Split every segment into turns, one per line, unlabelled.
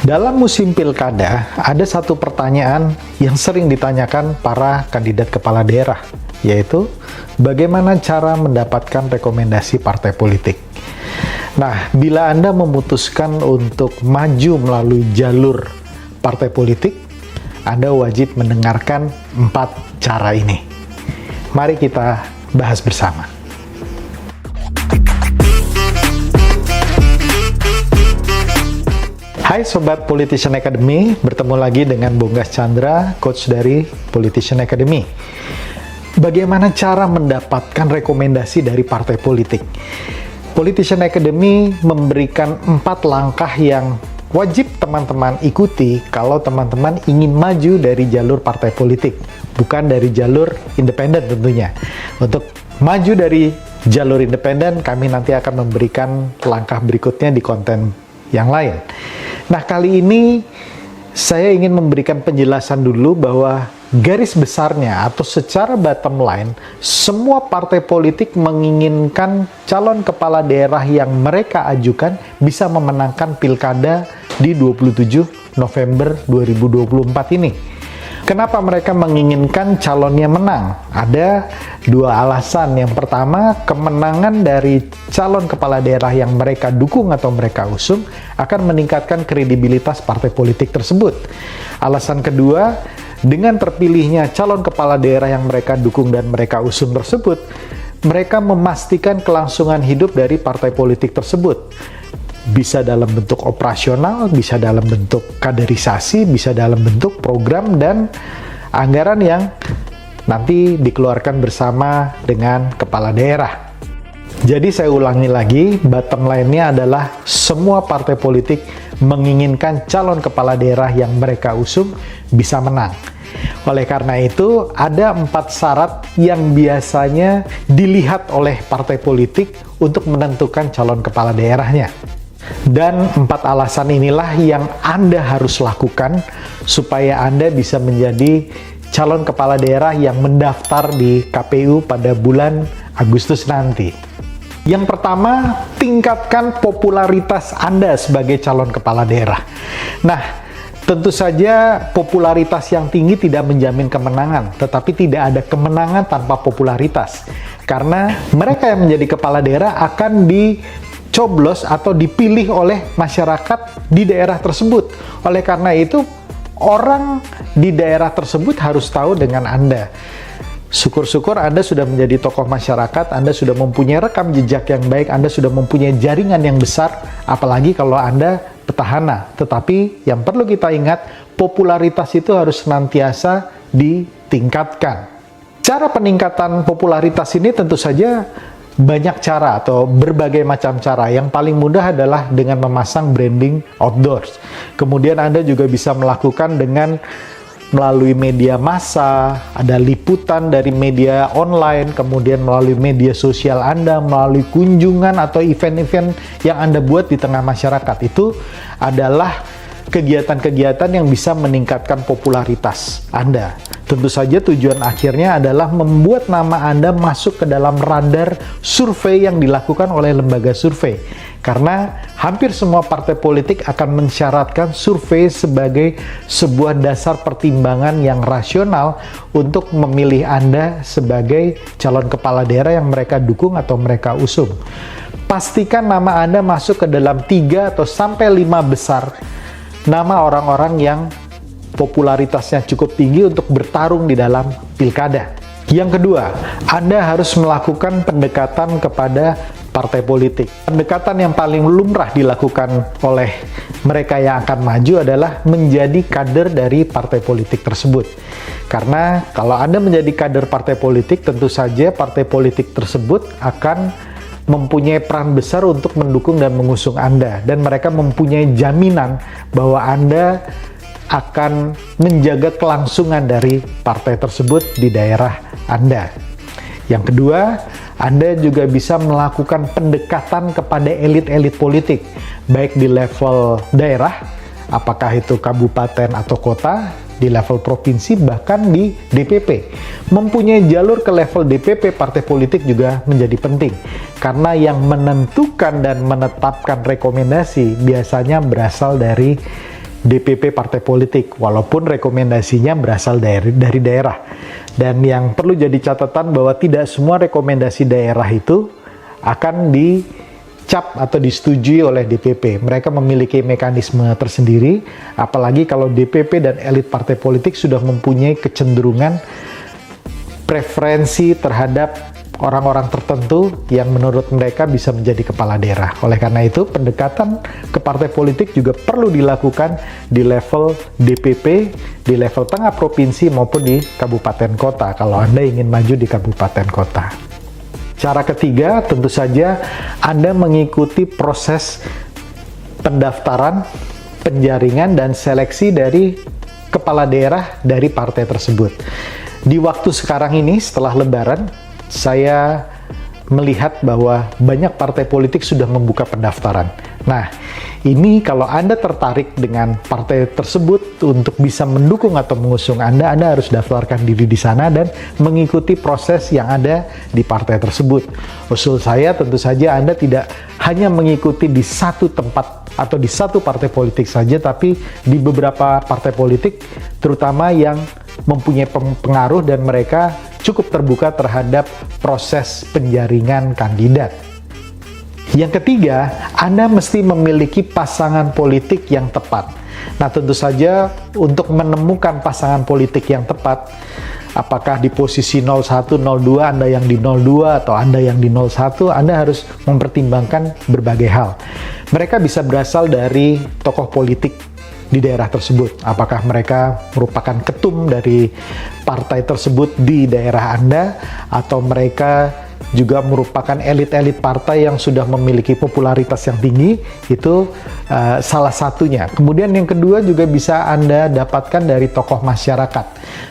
Dalam musim pilkada, ada satu pertanyaan yang sering ditanyakan para kandidat kepala daerah, yaitu bagaimana cara mendapatkan rekomendasi partai politik. Nah, bila Anda memutuskan untuk maju melalui jalur partai politik, Anda wajib mendengarkan 4 cara ini. Mari kita bahas bersama. Hai Sobat Politician Academy, bertemu lagi dengan Bonggas Chandra, coach dari Politician Academy. Bagaimana cara mendapatkan rekomendasi dari partai politik? Politician Academy memberikan 4 langkah yang wajib teman-teman ikuti kalau teman-teman ingin maju dari jalur partai politik, bukan dari jalur independen tentunya. Untuk maju dari jalur independen, kami nanti akan memberikan langkah berikutnya di konten yang lain. Nah, kali ini saya ingin memberikan penjelasan dulu bahwa garis besarnya atau secara bottom line, semua partai politik menginginkan calon kepala daerah yang mereka ajukan bisa memenangkan pilkada di 27 November 2024 ini. Kenapa mereka menginginkan calonnya menang? Ada 2 alasan. Yang pertama, kemenangan dari calon kepala daerah yang mereka dukung atau mereka usung akan meningkatkan kredibilitas partai politik tersebut. Alasan kedua, dengan terpilihnya calon kepala daerah yang mereka dukung dan mereka usung tersebut, mereka memastikan kelangsungan hidup dari partai politik tersebut. Bisa dalam bentuk operasional, bisa dalam bentuk kaderisasi, bisa dalam bentuk program dan anggaran yang nanti dikeluarkan bersama dengan kepala daerah. Jadi saya ulangi lagi, bottom line-nya adalah semua partai politik menginginkan calon kepala daerah yang mereka usung bisa menang. Oleh karena itu, ada 4 syarat yang biasanya dilihat oleh partai politik untuk menentukan calon kepala daerahnya. Dan 4 alasan inilah yang Anda harus lakukan supaya Anda bisa menjadi calon kepala daerah yang mendaftar di KPU pada bulan Agustus nanti. Yang pertama, tingkatkan popularitas Anda sebagai calon kepala daerah. Nah, tentu saja popularitas yang tinggi tidak menjamin kemenangan, tetapi tidak ada kemenangan tanpa popularitas. Karena mereka yang menjadi kepala daerah akan dicoblos atau dipilih oleh masyarakat di daerah tersebut. Oleh karena itu, orang di daerah tersebut harus tahu dengan Anda. Syukur-syukur Anda sudah menjadi tokoh masyarakat, Anda sudah mempunyai rekam jejak yang baik, Anda sudah mempunyai jaringan yang besar, apalagi kalau Anda petahana. Tetapi yang perlu kita ingat, popularitas itu harus senantiasa ditingkatkan. Cara peningkatan popularitas ini tentu saja banyak cara atau berbagai macam cara. Yang paling mudah adalah dengan memasang branding outdoors. Kemudian Anda juga bisa melakukan dengan melalui media massa, ada liputan dari media online, kemudian melalui media sosial Anda, melalui kunjungan atau event-event yang Anda buat di tengah masyarakat. Itu adalah kegiatan-kegiatan yang bisa meningkatkan popularitas Anda. Tentu saja tujuan akhirnya adalah membuat nama Anda masuk ke dalam radar survei yang dilakukan oleh lembaga survei. Karena hampir semua partai politik akan mensyaratkan survei sebagai sebuah dasar pertimbangan yang rasional untuk memilih Anda sebagai calon kepala daerah yang mereka dukung atau mereka usung. Pastikan nama Anda masuk ke dalam 3 atau sampai 5 besar nama orang-orang yang popularitasnya cukup tinggi untuk bertarung di dalam pilkada. Yang kedua, Anda harus melakukan pendekatan kepada partai politik. Pendekatan yang paling lumrah dilakukan oleh mereka yang akan maju adalah menjadi kader dari partai politik tersebut. Karena kalau Anda menjadi kader partai politik, tentu saja partai politik tersebut akan mempunyai peran besar untuk mendukung dan mengusung Anda. Dan mereka mempunyai jaminan bahwa Anda akan menjaga kelangsungan dari partai tersebut di daerah Anda. Yang kedua, Anda juga bisa melakukan pendekatan kepada elit-elit politik, baik di level daerah, apakah itu kabupaten atau kota, di level provinsi, bahkan di DPP. Mempunyai jalur ke level DPP partai politik juga menjadi penting, karena yang menentukan dan menetapkan rekomendasi biasanya berasal dari DPP partai politik, walaupun rekomendasinya berasal dari daerah. Dan yang perlu jadi catatan bahwa tidak semua rekomendasi daerah itu akan dicap atau disetujui oleh DPP. Mereka memiliki mekanisme tersendiri, apalagi kalau DPP dan elit partai politik sudah mempunyai kecenderungan preferensi terhadap orang-orang tertentu yang menurut mereka bisa menjadi kepala daerah. Oleh karena itu, pendekatan ke partai politik juga perlu dilakukan di level DPP, di level tengah provinsi maupun di kabupaten kota, kalau Anda ingin maju di kabupaten kota. Cara ketiga, tentu saja Anda mengikuti proses pendaftaran, penjaringan, dan seleksi dari kepala daerah dari partai tersebut. Di waktu sekarang ini, setelah Lebaran, saya melihat bahwa banyak partai politik sudah membuka pendaftaran. Nah, ini kalau Anda tertarik dengan partai tersebut untuk bisa mendukung atau mengusung Anda harus daftarkan diri di sana dan mengikuti proses yang ada di partai tersebut. Usul saya tentu saja Anda tidak hanya mengikuti di satu tempat atau di satu partai politik saja, tapi di beberapa partai politik, terutama yang mempunyai pengaruh dan mereka cukup terbuka terhadap proses penjaringan kandidat. Yang ketiga, Anda mesti memiliki pasangan politik yang tepat. Nah, tentu saja untuk menemukan pasangan politik yang tepat, apakah di posisi 01, 02, Anda yang di 02, atau Anda yang di 01, Anda harus mempertimbangkan berbagai hal. Mereka bisa berasal dari tokoh politik di daerah tersebut. Apakah mereka merupakan ketum dari partai tersebut di daerah Anda, atau mereka juga merupakan elit-elit partai yang sudah memiliki popularitas yang tinggi. Itu salah satunya. Kemudian yang kedua juga bisa Anda dapatkan dari tokoh masyarakat.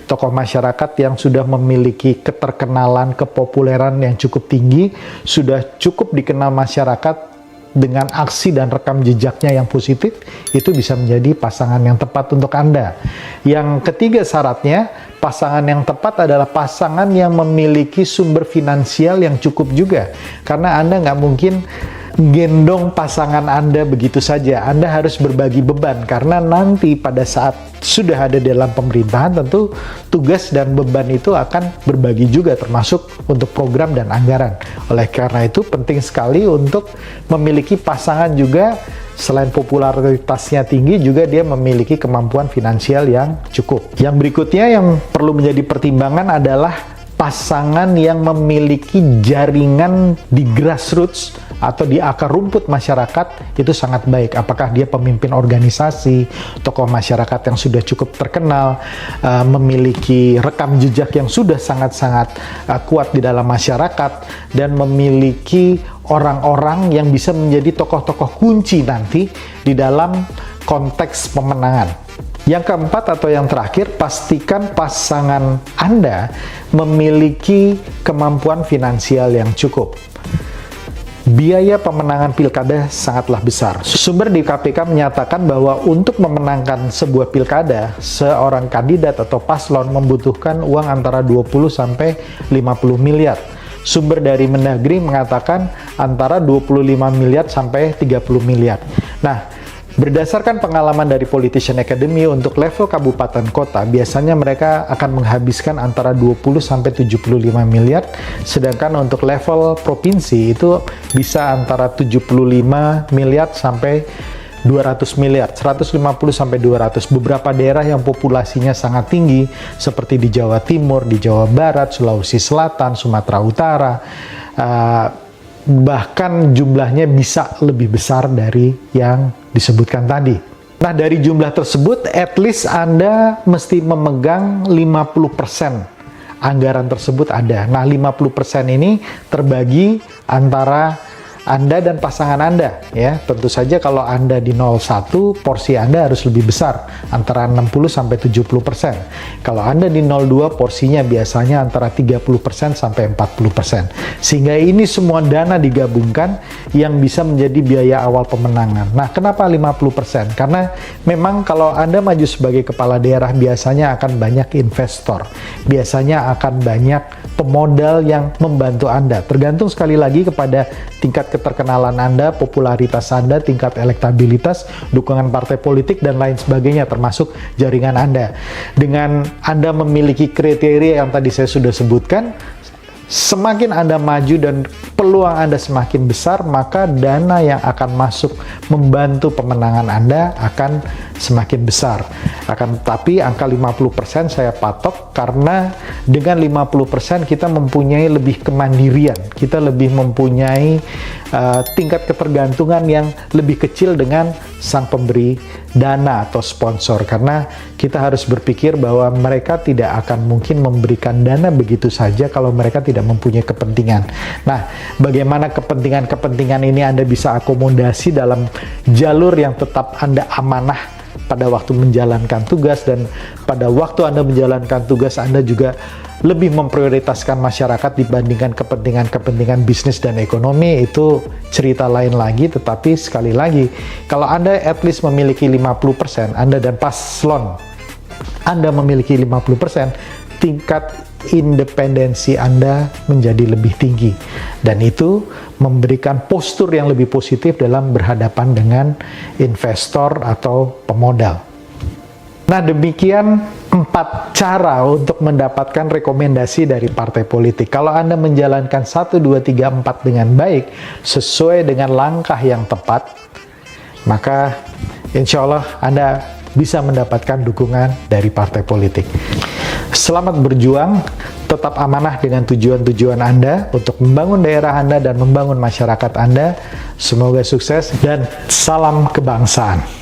Tokoh masyarakat yang sudah memiliki keterkenalan, kepopuleran yang cukup tinggi, sudah cukup dikenal masyarakat dengan aksi dan rekam jejaknya yang positif, itu bisa menjadi pasangan yang tepat untuk Anda. Yang ketiga syaratnya, pasangan yang tepat adalah pasangan yang memiliki sumber finansial yang cukup juga. Karena Anda nggak mungkin gendong pasangan Anda begitu saja. Anda harus berbagi beban, karena nanti pada saat sudah ada dalam pemerintahan, tentu tugas dan beban itu akan berbagi juga, termasuk untuk program dan anggaran. Oleh karena itu penting sekali untuk memiliki pasangan juga, selain popularitasnya tinggi, juga dia memiliki kemampuan finansial yang cukup. Yang berikutnya yang perlu menjadi pertimbangan adalah pasangan yang memiliki jaringan di grassroots atau di akar rumput masyarakat. Itu sangat baik. Apakah dia pemimpin organisasi, tokoh masyarakat yang sudah cukup terkenal, memiliki rekam jejak yang sudah sangat-sangat kuat di dalam masyarakat, dan memiliki orang-orang yang bisa menjadi tokoh-tokoh kunci nanti di dalam konteks pemenangan. Yang keempat atau yang terakhir, pastikan pasangan Anda memiliki kemampuan finansial yang cukup. Biaya pemenangan pilkada sangatlah besar. Sumber di KPK menyatakan bahwa untuk memenangkan sebuah pilkada, seorang kandidat atau paslon membutuhkan uang antara 20 sampai 50 miliar. Sumber dari Mendagri mengatakan antara 25 miliar sampai 30 miliar. Nah, berdasarkan pengalaman dari Politician Academy, untuk level kabupaten kota biasanya mereka akan menghabiskan antara 20 sampai 75 miliar, sedangkan untuk level provinsi itu bisa antara 75 miliar sampai 200 miliar, 150 sampai 200. Beberapa daerah yang populasinya sangat tinggi seperti di Jawa Timur, di Jawa Barat, Sulawesi Selatan, Sumatera Utara, bahkan jumlahnya bisa lebih besar dari yang disebutkan tadi. Nah, dari jumlah tersebut, at least Anda mesti memegang 50% anggaran tersebut ada. Nah, 50% ini terbagi antara Anda dan pasangan Anda, ya. Tentu saja kalau Anda di 01, porsi Anda harus lebih besar, antara 60 sampai 70%. Kalau Anda di 02, porsinya biasanya antara 30% sampai 40%. Sehingga ini semua dana digabungkan yang bisa menjadi biaya awal pemenangan. Nah, kenapa 50%? Karena memang kalau Anda maju sebagai kepala daerah biasanya akan banyak investor. Biasanya akan banyak pemodal yang membantu Anda. Tergantung sekali lagi kepada tingkat keterkenalan Anda, popularitas Anda, tingkat elektabilitas, dukungan partai politik, dan lain sebagainya, termasuk jaringan Anda. Dengan Anda memiliki kriteria yang tadi saya sudah sebutkan, semakin Anda maju dan peluang Anda semakin besar, maka dana yang akan masuk membantu pemenangan Anda akan semakin besar. Akan tetapi angka 50% saya patok karena dengan 50% kita mempunyai lebih kemandirian, kita lebih mempunyai tingkat ketergantungan yang lebih kecil dengan sang pemberi dana atau sponsor, karena kita harus berpikir bahwa mereka tidak akan mungkin memberikan dana begitu saja kalau mereka tidak mempunyai kepentingan. Nah, bagaimana kepentingan-kepentingan ini Anda bisa akomodasi dalam jalur yang tetap Anda amanah pada waktu menjalankan tugas, dan pada waktu Anda menjalankan tugas Anda juga lebih memprioritaskan masyarakat dibandingkan kepentingan-kepentingan bisnis dan ekonomi, itu cerita lain lagi. Tetapi sekali lagi, kalau Anda at least memiliki 50%, Anda dan paslon Anda memiliki 50%, tingkat independensi Anda menjadi lebih tinggi, dan itu memberikan postur yang lebih positif dalam berhadapan dengan investor atau pemodal. Nah, demikian 4 cara untuk mendapatkan rekomendasi dari partai politik. Kalau Anda menjalankan 1, 2, 3, 4 dengan baik, sesuai dengan langkah yang tepat, maka insya Allah Anda bisa mendapatkan dukungan dari partai politik. Selamat berjuang, tetap amanah dengan tujuan-tujuan Anda untuk membangun daerah Anda dan membangun masyarakat Anda. Semoga sukses dan salam kebangsaan.